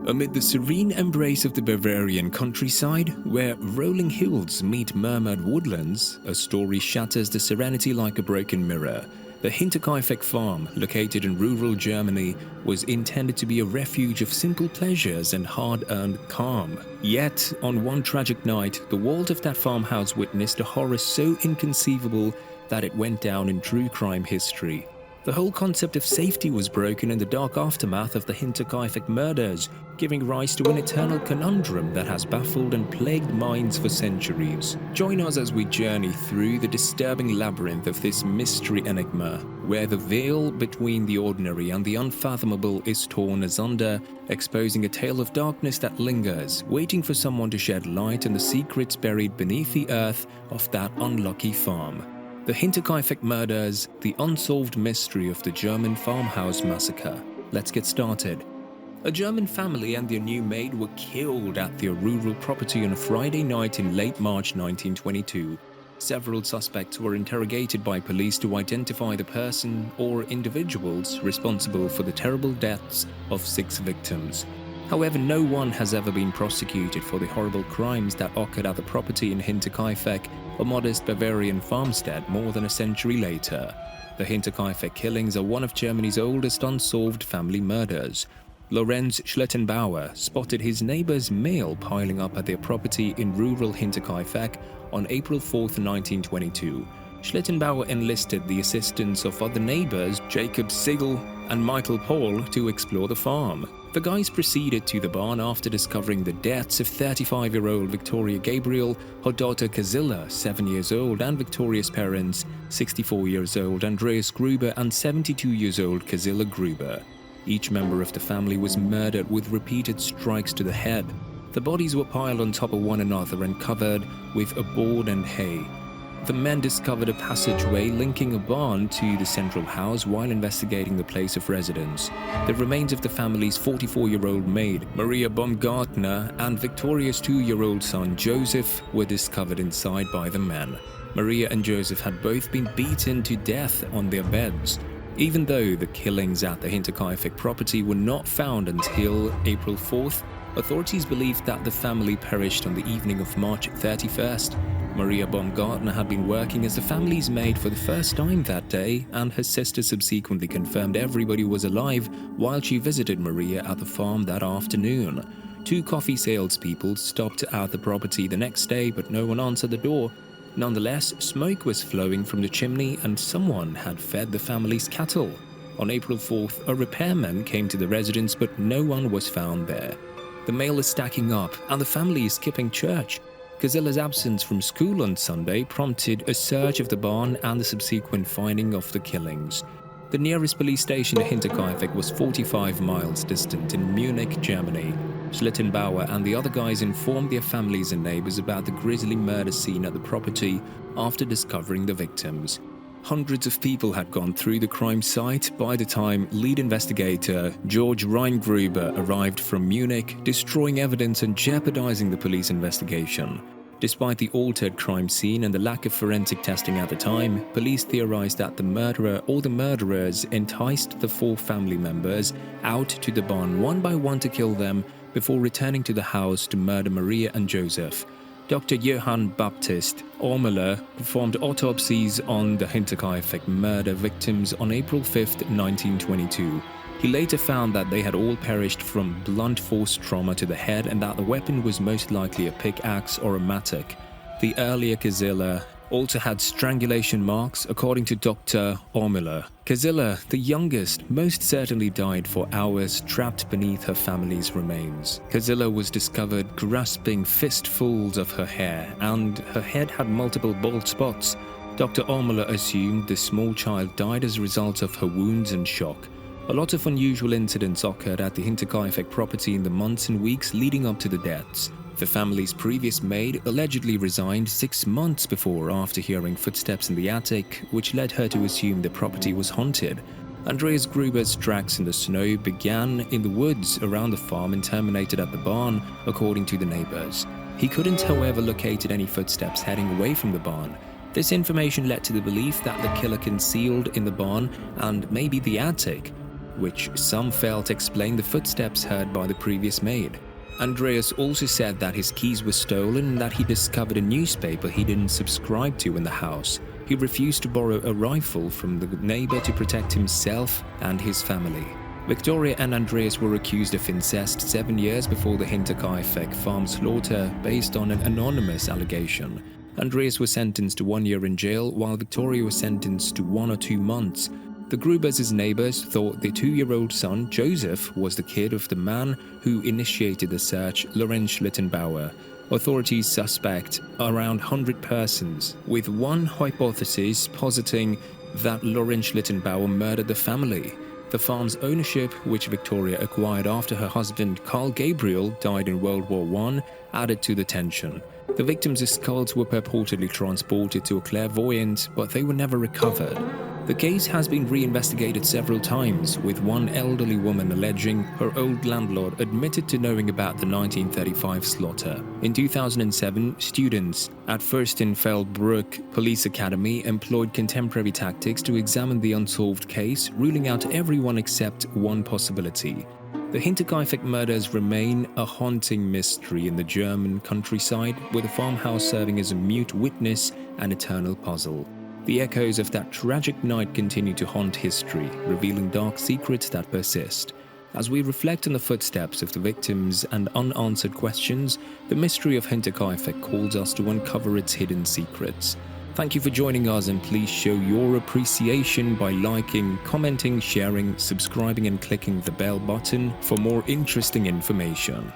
Amid the serene embrace of the Bavarian countryside, where rolling hills meet murmured woodlands, a story shatters the serenity like a broken mirror. The Hinterkaifeck farm, located in rural Germany, was intended to be a refuge of simple pleasures and hard-earned calm. Yet, on one tragic night, the walls of that farmhouse witnessed a horror so inconceivable that it went down in true crime history. The whole concept of safety was broken in the dark aftermath of the Hinterkaifeck murders, giving rise to an eternal conundrum that has baffled and plagued minds for centuries. Join us as we journey through the disturbing labyrinth of this mystery enigma, where the veil between the ordinary and the unfathomable is torn asunder, exposing a tale of darkness that lingers, waiting for someone to shed light on the secrets buried beneath the earth of that unlucky farm. The Hinterkaifeck murders, the unsolved mystery of the German Farmhouse Massacre. Let's get started. A German family and their new maid were killed at their rural property on a Friday night in late March 1922. Several suspects were interrogated by police to identify the person or individuals responsible for the terrible deaths of 6 victims. However, no one has ever been prosecuted for the horrible crimes that occurred at the property in Hinterkaifeck, a modest Bavarian farmstead more than a century later. The Hinterkaifeck killings are one of Germany's oldest unsolved family murders. Lorenz Schlittenbauer spotted his neighbor's mail piling up at their property in rural Hinterkaifeck on April 4, 1922. Schlittenbauer enlisted the assistance of other neighbors, Jacob Sigel and Michael Paul, to explore the farm. The guys proceeded to the barn after discovering the deaths of 35-year-old Victoria Gabriel, her daughter Kazilla, 7 years old, and Victoria's parents, 64 years old Andreas Gruber and 72 years old Kazilla Gruber. Each member of the family was murdered with repeated strikes to the head. The bodies were piled on top of one another and covered with a board and hay. The men discovered a passageway linking a barn to the central house while investigating the place of residence. The remains of the family's 44-year-old maid, Maria Baumgartner, and Victoria's 2-year-old son, Joseph, were discovered inside by the men. Maria and Joseph had both been beaten to death on their beds. Even though the killings at the Hinterkaifeck property were not found until April 4th, authorities believed that the family perished on the evening of March 31st. Maria Baumgartner had been working as the family's maid for the first time that day, and her sister subsequently confirmed everybody was alive while she visited Maria at the farm that afternoon. 2 coffee salespeople stopped at the property the next day, but no one answered the door. Nonetheless, smoke was flowing from the chimney and someone had fed the family's cattle. On April 4th, a repairman came to the residence, but no one was found there. The mail is stacking up and the family is skipping church. Kazilla's absence from school on Sunday prompted a search of the barn and the subsequent finding of the killings. The nearest police station to Hinterkaifeck was 45 miles distant in Munich, Germany. Schlittenbauer and the other guys informed their families and neighbors about the grisly murder scene at the property after discovering the victims. Hundreds of people had gone through the crime site by the time lead investigator George Reingruber arrived from Munich, destroying evidence and jeopardizing the police investigation. Despite the altered crime scene and the lack of forensic testing at the time, police theorized that the murderer or the murderers enticed the 4 family members out to the barn one by one to kill them before returning to the house to murder Maria and Joseph. Dr. Johann Baptist Ormler performed autopsies on the Hinterkaifeck murder victims on April 5, 1922. He later found that they had all perished from blunt force trauma to the head and that the weapon was most likely a pickaxe or a mattock. The earlier Kazilla also had strangulation marks, according to Dr. Ormler. Kazilla, the youngest, most certainly died for hours trapped beneath her family's remains. Kazilla was discovered grasping fistfuls of her hair, and her head had multiple bald spots. Dr. Ormler assumed the small child died as a result of her wounds and shock. A lot of unusual incidents occurred at the Hinterkaifeck property in the months and weeks leading up to the deaths. The family's previous maid allegedly resigned 6 months before after hearing footsteps in the attic, which led her to assume the property was haunted. Andreas Gruber's tracks in the snow began in the woods around the farm and terminated at the barn, according to the neighbors. He couldn't, however, locate any footsteps heading away from the barn. This information led to the belief that the killer concealed in the barn and maybe the attic. which some felt explained the footsteps heard by the previous maid. Andreas also said that his keys were stolen and that he discovered a newspaper he didn't subscribe to in the house. He refused to borrow a rifle from the neighbor to protect himself and his family. Victoria and Andreas were accused of incest 7 years before the Hinterkaifeck farm slaughter based on an anonymous allegation. Andreas was sentenced to 1 year in jail, while Victoria was sentenced to 1 or 2 months. The Grubers' neighbors thought the 2-year-old son, Joseph, was the kid of the man who initiated the search, Lorenz Schlittenbauer. Authorities suspect around 100 persons, with one hypothesis positing that Lorenz Schlittenbauer murdered the family. The farm's ownership, which Victoria acquired after her husband Carl Gabriel died in World War I, added to the tension. The victims' skulls were purportedly transported to a clairvoyant, but they were never recovered. The case has been reinvestigated several times, with one elderly woman alleging her old landlord admitted to knowing about the 1935 slaughter. In 2007, students at Fürstenfeldbruck Police Academy employed contemporary tactics to examine the unsolved case, ruling out everyone except one possibility. The Hinterkaifeck murders remain a haunting mystery in the German countryside, with the farmhouse serving as a mute witness and eternal puzzle. The echoes of that tragic night continue to haunt history, revealing dark secrets that persist. As we reflect on the footsteps of the victims and unanswered questions, the mystery of Hinterkaifeck calls us to uncover its hidden secrets. Thank you for joining us, and please show your appreciation by liking, commenting, sharing, subscribing and clicking the bell button for more interesting information.